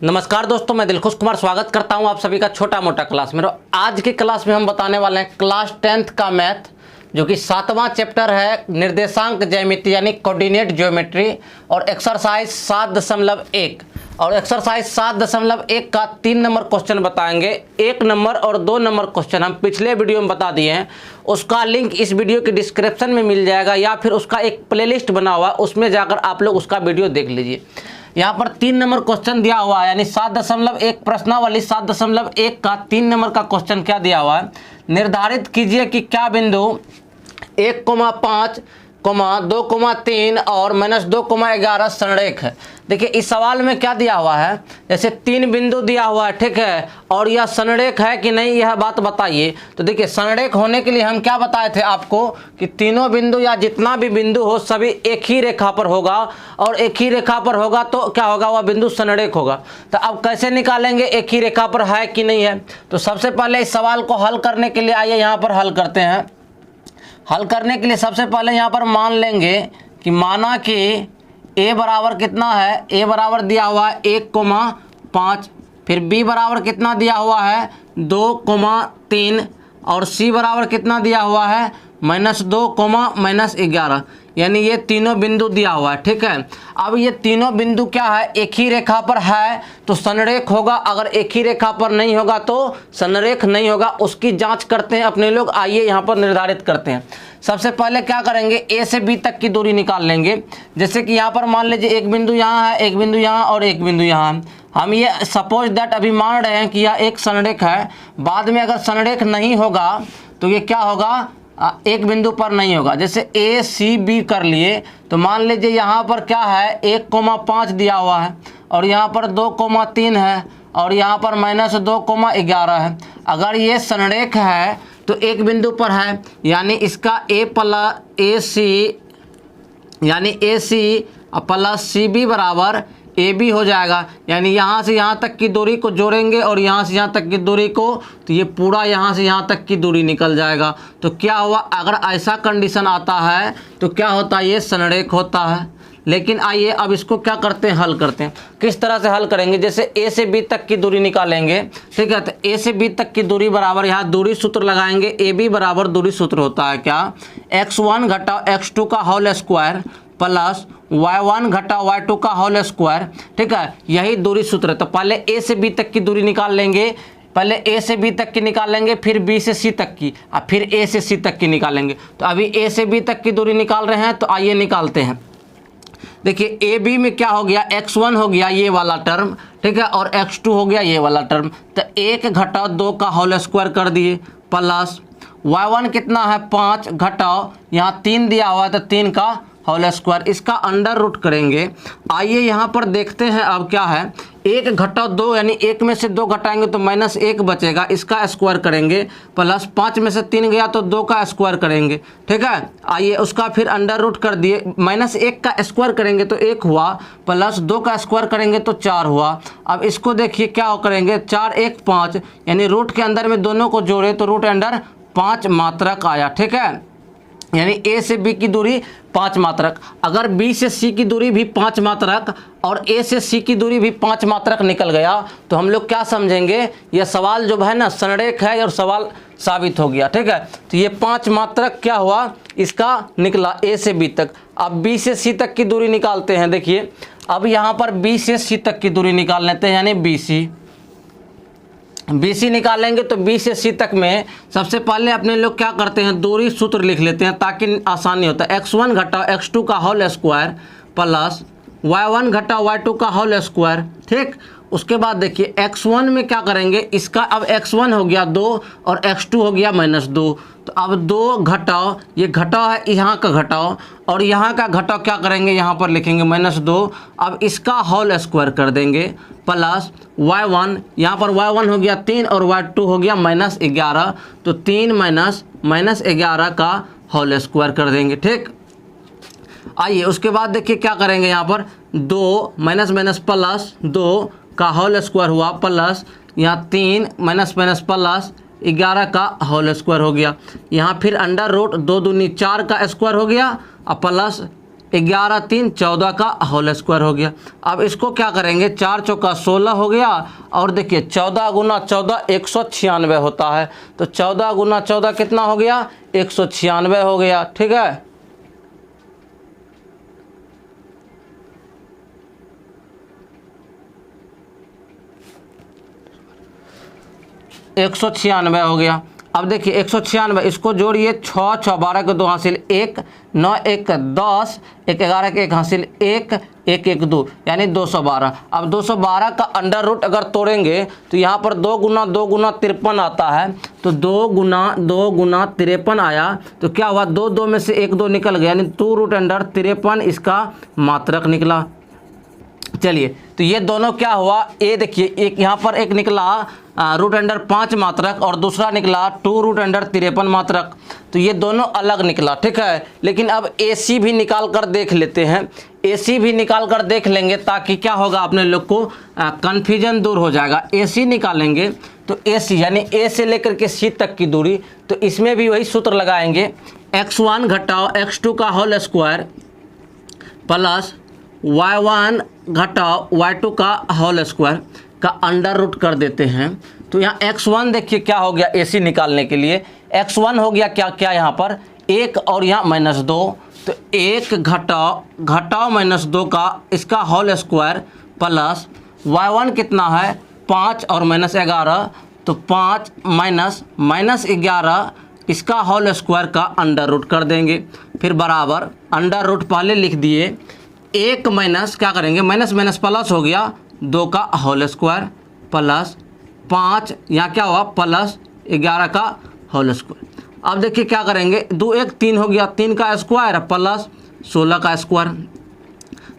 नमस्कार दोस्तों, मैं दिलखुश कुमार स्वागत करता हूं आप सभी का छोटा मोटा क्लास में। आज की क्लास में हम बताने वाले हैं क्लास 10th का मैथ, जो कि 7वां चैप्टर है निर्देशांक ज्यामिति यानी कोऑर्डिनेट ज्योमेट्री, और एक्सरसाइज 7.1 और एक्सरसाइज 7.1 का 3 नंबर क्वेश्चन बताएंगे। 1 नंबर और 2 नंबर क्वेश्चन हम पिछले वीडियो में बता दिए हैं, उसका लिंक इस वीडियो के डिस्क्रिप्शन में मिल जाएगा या फिर उसका एक प्लेलिस्ट बना हुआ है, उसमें जाकर आप लोग उसका वीडियो देख लीजिए। यहाँ पर 3 नंबर क्वेश्चन दिया हुआ है, यानी 7.1 प्रश्नावली 7.1 का 3 नंबर का क्वेश्चन क्या दिया हुआ है। निर्धारित कीजिए कि क्या बिंदु 1,5, 2,3 और -2,11 संरेख है। देखिए इस सवाल में क्या दिया हुआ है, जैसे 3 बिंदु दिया हुआ है, ठीक है, और यह संरेख है कि नहीं, यह बात बताइए। तो देखिए संरेख होने के लिए हम क्या बताए थे आपको कि तीनों बिंदु या जितना भी बिंदु हो सभी एक ही रेखा पर होगा, और एक ही रेखा पर होगा तो क्या होगा, वह बिंदु संरेख होगा। तो अब कैसे निकालेंगे एक ही रेखा पर है कि नहीं है। तो सबसे पहले इस सवाल को हल करने के लिए आइए यहाँ पर हल करते हैं। हल करने के लिए सबसे पहले यहाँ पर मान लेंगे कि माना कि a बराबर कितना है, a बराबर दिया हुआ है 1,5, फिर b बराबर कितना दिया हुआ है 2,3 और c बराबर कितना दिया हुआ है -2,11, यानी ये तीनों बिंदु दिया हुआ है, ठीक है। अब ये तीनों बिंदु क्या है, एक ही रेखा पर है तो संरेख होगा, अगर एक ही रेखा पर नहीं होगा तो संरेख नहीं होगा। उसकी जांच करते हैं अपने लोग, आइए यहाँ पर निर्धारित करते हैं। सबसे पहले क्या करेंगे, a से b तक की दूरी निकाल लेंगे। जैसे कि यहाँ पर मान लीजिए एक बिंदु यहाँ है, एक बिंदु यहाँ और एक बिंदु यहाँ है। हम ये सपोज दैट अभी मान रहे हैं कि यह एक संरेख है, बाद में अगर संरेख नहीं होगा तो ये क्या होगा, एक बिंदु पर नहीं होगा। जैसे a c b कर लिए तो मान लीजिए यहाँ पर क्या है 1,5 दिया हुआ है, और यहाँ पर 2,3 है, और यहाँ पर -2,11 है। अगर ये संरेख है तो एक बिंदु पर है, यानी इसका a प्लस सी बी बराबर ए बी हो जाएगा। यानी यहाँ से यहाँ तक की दूरी को जोड़ेंगे और यहाँ से यहाँ तक की दूरी को, तो ये पूरा यहाँ से यहाँ तक की दूरी निकल जाएगा। तो क्या हुआ, अगर ऐसा कंडीशन आता है तो क्या होता है, ये संरेख होता है। लेकिन आइए अब इसको क्या करते हैं, हल करते हैं। किस तरह से हल करेंगे, जैसे a से b तक की दूरी निकालेंगे, ठीक है। तो a से b तक की दूरी बराबर, यहाँ दूरी सूत्र लगाएंगे, ए बी बराबर दूरी सूत्र होता है क्या, x1 घटाओ x2 का होल स्क्वायर प्लस y1 घटाओ y2 का होल स्क्वायर, ठीक है। यही दूरी सूत्र है। तो पहले a से b तक की दूरी निकाल लेंगे, पहले a से b तक की निकालेंगे, फिर b से c तक की, और फिर a से c तक की निकालेंगे। तो अभी a से b तक की दूरी निकाल रहे हैं, तो आइए निकालते हैं। देखिए ए बी में क्या हो गया, x1 हो गया ये वाला टर्म, ठीक है, और x2 हो गया ये वाला टर्म। तो 1 घटाओ 2 का होल स्क्वायर कर दिए, प्लस y1 कितना है 5 घटाओ यहाँ 3 दिया हुआ है तो 3 का होल स्क्वायर, इसका अंडर रूट करेंगे। आइए यहाँ पर देखते हैं अब क्या है, 1 घटाओ 2 यानी 1 में से 2 घटाएंगे तो -1 बचेगा, इसका स्क्वायर करेंगे, प्लस 5 में से 3 गया तो 2 का स्क्वायर करेंगे, ठीक है। आइए उसका फिर अंडर रूट कर दिए, -1 का स्क्वायर करेंगे तो 1 हुआ, प्लस 2 का स्क्वायर करेंगे तो 4 हुआ। अब इसको देखिए क्या करेंगे, 4 1 5, यानी रूट के अंदर में दोनों को जोड़े तो रूट अंडर 5 मात्रक आया, ठीक है। यानी a से b की दूरी 5 मात्रक, अगर b से c की दूरी भी 5 मात्रक और a से c की दूरी भी 5 मात्रक निकल गया तो हम लोग क्या समझेंगे, यह सवाल जो है ना संरेख है और सवाल साबित हो गया, ठीक है। तो ये 5 मात्रक क्या हुआ, इसका निकला a से b तक। अब b से c तक की दूरी निकालते हैं। देखिए अब यहाँ पर b से c तक की दूरी निकाल लेते हैं, यानी BC निकालेंगे। तो B से C तक में सबसे पहले अपने लोग क्या करते हैं, दूरी सूत्र लिख लेते हैं ताकि आसानी होता है। x1 घटाओ x2 का होल स्क्वायर प्लस y1 घटाओ y2 का होल स्क्वायर, ठीक। उसके बाद देखिए x1 में क्या करेंगे, इसका अब x1 हो गया 2 और x2 हो गया -2। तो अब 2 घटाओ, ये घटाओ है यहाँ का घटाओ, और यहाँ का घटाओ क्या करेंगे, यहाँ पर लिखेंगे -2। अब इसका होल स्क्वायर कर देंगे, प्लस y1, यहाँ पर y1 हो गया 3 और y2 हो गया -11। तो 3 -11 का होल स्क्वायर कर देंगे, ठीक। आइए उसके बाद देखिए क्या करेंगे, यहाँ पर 2 माइनस प्लस 2 का होल स्क्वायर हुआ, प्लस यहाँ 3 माइनस प्लस 11 का होल स्क्वायर हो गया। यहाँ फिर अंडर रूट 2 दूनी 4 का स्क्वायर हो गया और प्लस 11 3 14 का होल स्क्वायर हो गया। अब इसको क्या करेंगे, 4 चौका 16 हो गया, और देखिए 14 गुना 14 196 होता है, तो 14 गुना 14 कितना हो गया, 196 हो गया। ठीक है, 196 हो गया। अब देखिए 196, इसको जोड़िए, 6 6 12 के 2 हासिल 1, 9 1 10, 1 11 के 1 हासिल 1, 1 1 2 यानी 212। अब 212 का अंडर रूट अगर तोड़ेंगे तो यहाँ पर 2 गुना 53 आता है, तो 2 गुना 53 आया, तो क्या हुआ, 2 2 में से 1 2 निकल गया, यानी 2 रूट अंडर 53 इसका मात्रक निकला। चलिए, तो ये दोनों क्या हुआ, ये देखिए एक यहाँ पर एक निकला रूट अंडर 5 मात्रक और दूसरा निकला 2 रूट अंडर 53 मात्रक, तो ये दोनों अलग निकला। ठीक है, लेकिन अब AC भी निकाल कर देख लेते हैं, AC भी निकाल कर देख लेंगे, ताकि क्या होगा, अपने लोग को कन्फ्यूजन दूर हो जाएगा। AC निकालेंगे तो AC यानी A से लेकर के C तक की दूरी, तो इसमें भी वही सूत्र लगाएंगे, x1 घटाओ x2 का होल स्क्वायर प्लस y1 घटाओ y2 का होल स्क्वायर का अंडर रूट कर देते हैं। तो यहाँ x1 देखिए क्या हो गया, AC निकालने के लिए x1 हो गया क्या क्या यहाँ पर 1 और यहाँ -2, तो 1 घटाओ -2 का इसका होल स्क्वायर प्लस y1 कितना है 5 और -11, तो 5 -11 इसका होल स्क्वायर का अंडर रूट कर देंगे, फिर बराबर अंडर रूट पहले लिख दिए, 1 माइनस क्या करेंगे, माइनस माइनस प्लस हो गया 2 का होल स्क्वायर प्लस 5 यहाँ क्या हुआ प्लस 11 का होल स्क्वायर। अब देखिए क्या करेंगे, 2 1 3 हो गया, 3 का स्क्वायर प्लस 16 का स्क्वायर,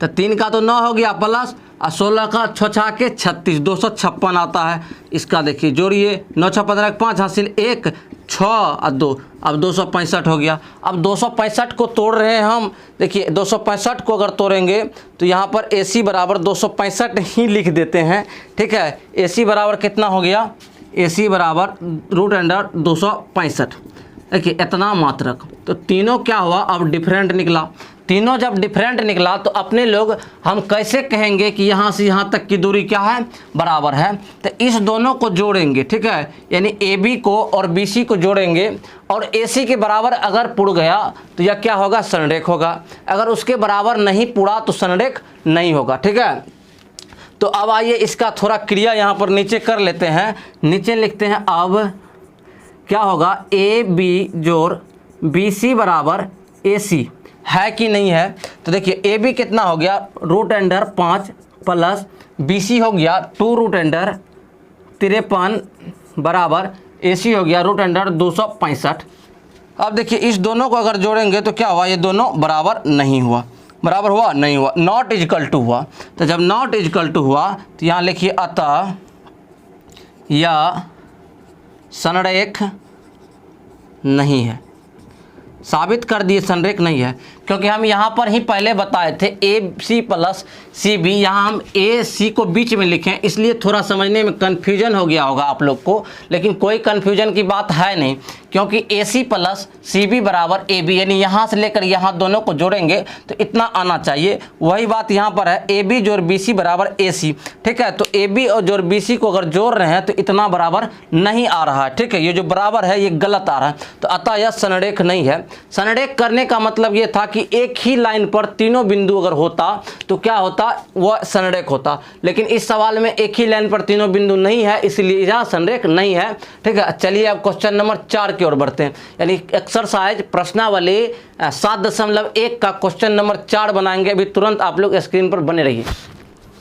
तो 3 का तो 9 हो गया प्लस और 16 का 6 के 36 256 आता है। इसका देखिए जोड़िए, 9 6 15 5 हासिल 1 6 और 2, अब 265 हो गया। अब 265 को तोड़ रहे हैं हम, देखिए 265 को अगर तोड़ेंगे तो यहाँ पर AC बराबर 265 ही लिख देते हैं। ठीक है, AC बराबर कितना हो गया, AC बराबर रूट अंडर 265। देखिए इतना मात्रक, तो तीनों क्या हुआ, अब डिफरेंट निकला। तीनों जब डिफरेंट निकला तो अपने लोग हम कैसे कहेंगे कि यहाँ से यहाँ तक की दूरी क्या है, बराबर है, तो इस दोनों को जोड़ेंगे। ठीक है, यानी AB को और BC को जोड़ेंगे, और AC के बराबर अगर पुड़ गया तो यह क्या होगा, संरेख होगा, अगर उसके बराबर नहीं पुड़ा तो संरेख नहीं होगा। ठीक है, तो अब आइए इसका थोड़ा क्रिया यहाँ पर नीचे कर लेते हैं। नीचे लिखते हैं, अब क्या होगा, AB जोड़ BC बराबर AC है कि नहीं है, तो देखिए AB कितना हो गया, रूट अंडर 5 प्लस BC हो गया 2 रूट अंडर 53 बराबर AC हो गया रूट अंडर 265। अब देखिए इस दोनों को अगर जोड़ेंगे तो क्या हुआ, ये दोनों बराबर नहीं हुआ, बराबर हुआ नहीं हुआ, नॉट इजकल टू हुआ। तो जब नॉट इजकल टू हुआ तो यहाँ लिखिए, अतः यह संरेख नहीं है, साबित कर दिए संरेख नहीं है, क्योंकि हम यहाँ पर ही पहले बताए थे AC प्लस CB, यहाँ हम AC को बीच में लिखें, इसलिए थोड़ा समझने में कन्फ्यूजन हो गया होगा आप लोग को, लेकिन कोई कन्फ्यूजन की बात है नहीं, क्योंकि AC प्लस CB बराबर AB, यानी यहाँ से लेकर यहाँ दोनों को जोड़ेंगे तो इतना आना चाहिए। वही बात यहाँ पर है, AB जोड़ BC बराबर AC। ठीक है, तो AB और जोड़ BC को अगर जोड़ रहे हैं तो इतना बराबर नहीं आ रहा है। ठीक है, ये जो बराबर है ये गलत आ रहा है, तो अतः यह संरेख नहीं है। संरेख करने का मतलब ये था कि एक ही लाइन पर तीनों बिंदु अगर होता तो क्या होता, वह संरेख होता, लेकिन इस सवाल में एक ही लाइन पर तीनों बिंदु नहीं है, इसलिए यह संरेख नहीं है। ठीक है, चलिए अब क्वेश्चन नंबर 4 की ओर बढ़ते हैं, यानी एक्सरसाइज प्रश्नावली 7.1 का क्वेश्चन नंबर 4 बनाएंगे। अभी तुरंत आप लोग स्क्रीन पर बने रहिए।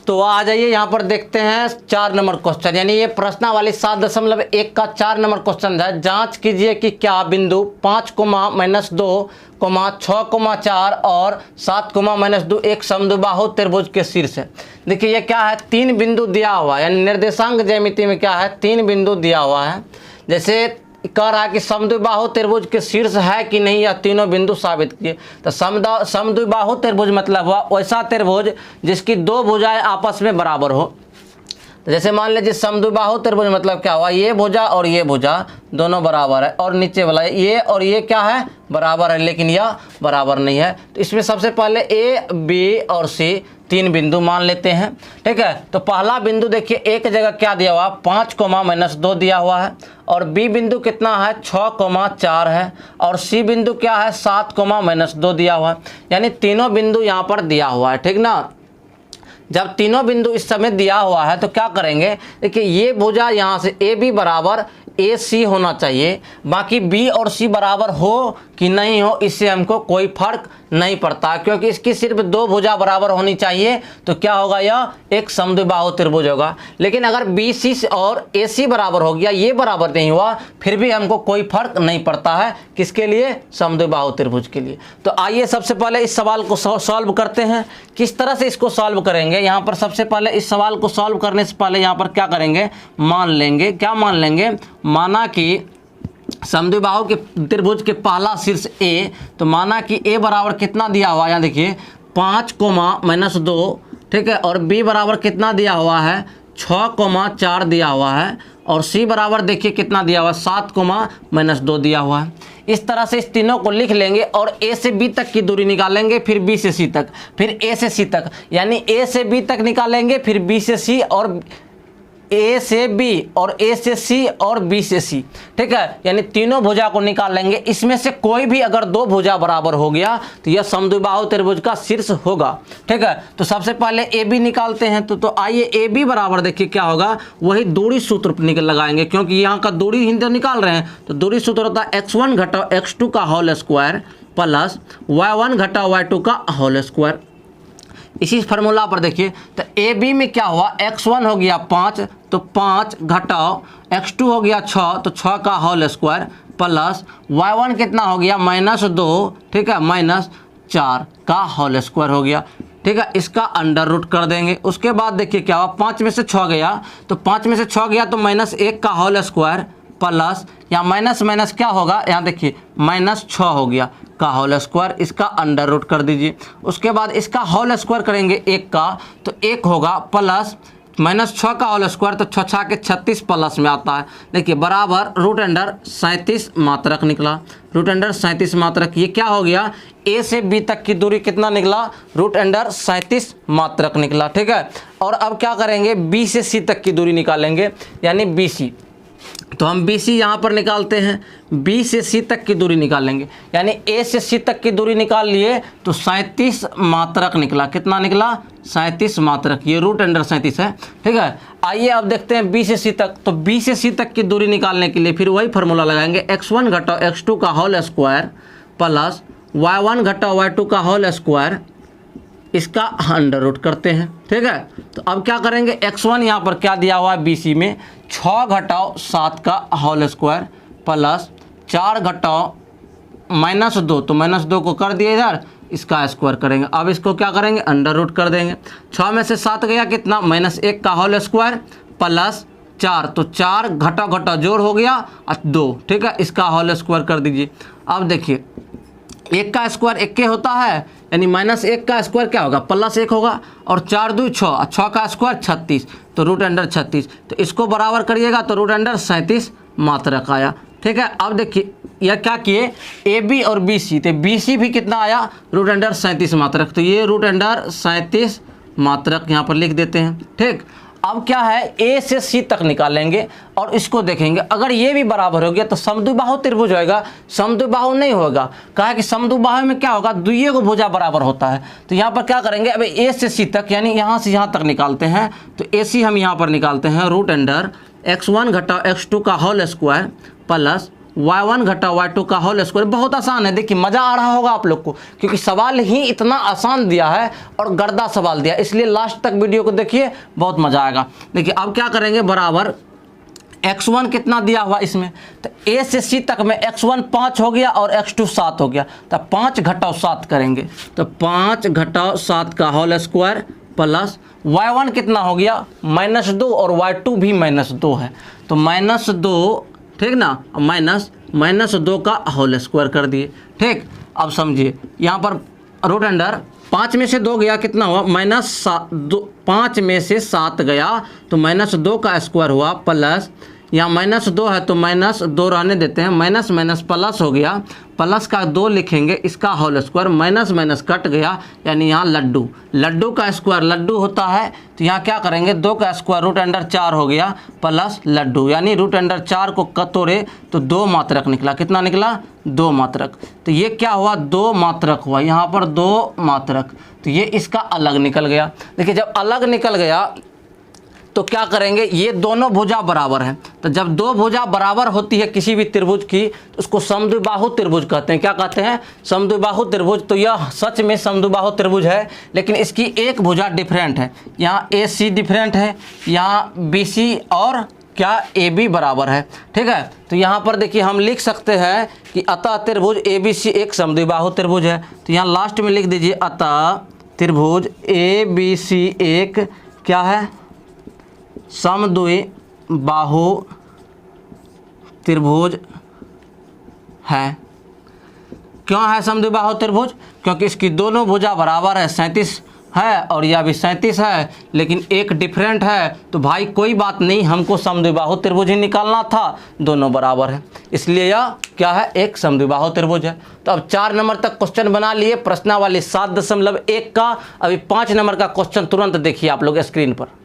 तो आ जाइए यहाँ पर देखते हैं 4 नंबर क्वेश्चन, यानी ये प्रश्नावली 7.1 का 4 नंबर क्वेश्चन है। जांच कीजिए कि क्या बिंदु 5, -2, 6, 4 और 7, -2 एक समद्विबाहु त्रिभुज के शीर्ष है। देखिए ये क्या है, 3 बिंदु दिया हुआ है, यानी निर्देशांक ज्यामिति में क्या है, 3 बिंदु दिया हुआ है। जैसे कह रहा है कि समद्विबाहु त्रिभुज के शीर्ष है कि नहीं, या तीनों बिंदु साबित किए। तो समद्विबाहु त्रिभुज मतलब हुआ वैसा त्रिभुज जिसकी 2 भुजाएं आपस में बराबर हो। तो जैसे मान लीजिए समद्विबाहु त्रिभुज मतलब क्या हुआ, ये भुजा और ये भुजा दोनों बराबर है, और नीचे वाला ये और ये क्या है, बराबर है, लेकिन यह बराबर नहीं है। तो इसमें सबसे पहले ए, बी और सी 3 बिंदु मान लेते हैं। ठीक है, तो पहला बिंदु देखिए एक जगह क्या दिया हुआ, 5,-2 दिया हुआ है, और बी बिंदु कितना है, 6,4 है, और सी बिंदु क्या है, 7,-2 दिया हुआ है। यानी तीनों बिंदु यहाँ पर दिया हुआ है। ठीक ना, जब तीनों बिंदु इस समय दिया हुआ है तो क्या करेंगे, देखिए ये भुजा यहाँ से ए बी बराबर ए सी होना चाहिए, बाकी बी और सी बराबर हो कि नहीं हो इससे हमको कोई फर्क नहीं पड़ता, क्योंकि इसकी सिर्फ 2 भुजा बराबर होनी चाहिए तो क्या होगा, यह एक समद्विबाहु त्रिभुज होगा। लेकिन अगर बी सी और ए सी बराबर हो गया, ये बराबर नहीं हुआ, फिर भी हमको कोई फर्क नहीं पड़ता है, किसके लिए, समद्विबाहु त्रिभुज के लिए। तो आइए सबसे पहले इस सवाल को सॉल्व करते हैं। किस तरह से इसको सॉल्व करेंगे, यहाँ पर सबसे पहले इस सवाल को सॉल्व करने से पहले यहाँ पर क्या करेंगे, मान लेंगे, क्या मान लेंगे, माना कि समद्विबाहु के त्रिभुज के पहला शीर्ष ए, तो माना कि ए बराबर कितना दिया हुआ है, यहाँ देखिए 5,-2, ठीक है, और बी बराबर कितना दिया हुआ है, 6,4 दिया हुआ है, और सी बराबर देखिए कितना दिया हुआ है, 7,-2 दिया हुआ है। इस तरह से इस तीनों को लिख लेंगे और ए से बी तक की दूरी निकालेंगे, फिर बी से सी तक, फिर ए से सी तक, यानी ए से बी तक निकालेंगे, फिर बी से सी, और ए से बी, और ए से सी, और बी से सी। ठीक है, यानी तीनों भुजा को निकाल लेंगे। इसमें से कोई भी अगर 2 भुजा बराबर हो गया तो यह समद्विबाहु त्रिभुज का शीर्ष होगा। ठीक है, तो सबसे पहले ए बी निकालते हैं। तो आइए ए बी बराबर देखिए क्या होगा, वही दूरी सूत्र लगाएंगे, क्योंकि यहाँ का दूरी हिंदी निकाल रहे हैं। तो दूरी सूत्र होता है x1 घटाओ x2 का होल स्क्वायर प्लस y1 घटाओ y2 का होल स्क्वायर। इसी फार्मूला पर देखिए, तो ए बी में क्या हुआ, x1 हो गया 5, तो 5 घटाओ x2 हो गया 6, तो 6 का होल स्क्वायर प्लस y1 कितना हो गया, -2, ठीक है, -4 का होल स्क्वायर हो गया। ठीक है, इसका अंडर रूट कर देंगे। उसके बाद देखिए क्या हुआ, 5 में से 6 गया, तो 5 में से 6 गया तो -1 का होल स्क्वायर प्लस, यहाँ माइनस माइनस क्या होगा, यहाँ देखिए -6 हो गया का होल स्क्वायर, इसका अंडर रूट कर दीजिए। उसके बाद इसका होल स्क्वायर करेंगे 1 का, तो 1 होगा प्लस -6 का होल स्क्वायर, तो 6 के 36 प्लस में आता है। देखिए बराबर √37 मात्रक निकला, √37 मात्रक। ये क्या हो गया, ए से बी तक की दूरी कितना निकला, √37 मात्रक निकला। ठीक है, और अब क्या करेंगे, बी से सी तक की दूरी निकालेंगे, यानी बी सी। तो हम बी सी यहाँ पर निकालते हैं, बी से सी तक की दूरी निकालेंगे, यानी ए से सी तक की दूरी निकाल लिए तो 37 मात्रक निकला। कितना निकला, 37 मात्रक, ये √37 है। ठीक है, आइए अब देखते हैं बी से सी तक। तो बी से सी तक की दूरी निकालने के लिए फिर वही फार्मूला लगाएंगे, x1 घटाओ x2 का होल स्क्वायर प्लस y1 घटाओ y2 का होल स्क्वायर, इसका अंडर रूट करते हैं। ठीक है, तो अब क्या करेंगे, x1 यहाँ पर क्या दिया हुआ है बी सी में, 6 घटाओ 7 का होल स्क्वायर प्लस 4 घटाओ -2, तो -2 को कर दिए इधर, इसका स्क्वायर करेंगे। अब इसको क्या करेंगे, अंडर रूट कर देंगे। 6 में से 7 गया कितना, -1 का होल स्क्वायर प्लस 4, तो 4 घटाओ घटाओ जोड़ हो गया 2। ठीक है, इसका होल स्क्वायर कर दीजिए। अब देखिए 1 का स्क्वायर 1 के होता है, यानी -1 का स्क्वायर क्या होगा, +1 होगा, और 4 2 6, 6 का स्क्वायर 36, तो √36। तो इसको बराबर करिएगा तो √37 मात्रक आया। ठीक है, अब देखिए यह क्या किए, ए बी और बी सी, तो बी सी भी कितना आया, √37 मात्रक, तो ये √37 मात्रक यहाँ पर लिख देते हैं। ठीक, अब क्या है, ए से सी तक निकालेंगे और इसको देखेंगे, अगर ये भी बराबर हो गया तो समद्विबाहु त्रिभुज होएगा। समद्विबाहु नहीं होगा, कहा कि समद्विबाहु में क्या होगा, दुइये को भुजा बराबर होता है। तो यहाँ पर क्या करेंगे, अब ए से सी तक, यानी यहाँ से यहाँ तक निकालते हैं, तो ए सी हम यहाँ पर निकालते हैं, √x1 घटाओ x2 का होल स्क्वायर प्लस y1 घटाओ y2 का होल स्क्वायर। बहुत आसान है, देखिए मज़ा आ रहा होगा आप लोग को, क्योंकि सवाल ही इतना आसान दिया है और गर्दा सवाल दिया, इसलिए लास्ट तक वीडियो को देखिए, बहुत मज़ा आएगा। देखिए अब क्या करेंगे, बराबर x1 कितना दिया हुआ इसमें, तो a से c तक में x1 5 हो गया और x2 7 हो गया, तो 5 घटाओ 7 करेंगे, तो 5 घटाओ 7 का होल स्क्वायर प्लस y1 कितना हो गया, -2, और y2 भी -2 है, तो -2, ठीक ना, -2 का होल स्क्वायर कर दिए। ठीक, अब समझिए यहाँ पर √37 5 में से 2 गया, कितना हुआ -2, 5 में से 7 गया तो -2 का स्क्वायर हुआ, प्लस यहाँ -2 है तो -2 रहने देते हैं, माइनस माइनस प्लस हो गया, प्लस का 2 लिखेंगे, इसका whole square, minus minus cut गया, यानी यहाँ लड्डू, लड्डू का स्क्वायर लड्डू होता है, तो यहाँ क्या करेंगे 2 का स्क्वायर √4 हो गया प्लस लड्डू, यानी √4 को तोड़े तो 2 मात्रक निकला, कितना निकला 2 मात्रक। तो ये क्या हुआ 2 मात्रक हुआ, यहाँ पर 2 मात्रक, तो ये इसका अलग निकल गया। देखिए जब अलग निकल गया तो क्या करेंगे, ये दोनों भुजा बराबर है, तो जब 2 भुजा बराबर होती है किसी भी त्रिभुज की तो उसको समद्विबाहु त्रिभुज कहते हैं। क्या कहते हैं, समद्विबाहु त्रिभुज। तो यह सच में समद्विबाहु त्रिभुज है, लेकिन इसकी एक भुजा डिफरेंट है, यहाँ AC डिफरेंट है, यहाँ BC और क्या AB बराबर है, ठीक है। तो यहाँ पर देखिए हम लिख सकते हैं कि अतः त्रिभुज ABC एक समद्विबाहु त्रिभुज है, तो यहाँ लास्ट में लिख दीजिए अतः त्रिभुज ABC एक क्या है, समद्विबाहु त्रिभुज है। क्यों है समद्विबाहु त्रिभुज, क्योंकि इसकी दोनों भुजा बराबर है, 37 है और यह भी 37 है, लेकिन एक डिफरेंट है, तो भाई कोई बात नहीं, हमको समद्विबाहु त्रिभुज ही निकालना था, दोनों बराबर है, इसलिए यह क्या है एक समद्विबाहु त्रिभुज है। तो अब 4 नंबर तक क्वेश्चन बना लिए, प्रश्नावली 7.1 का, अभी 5 नंबर का क्वेश्चन तुरंत देखिए आप लोग स्क्रीन पर।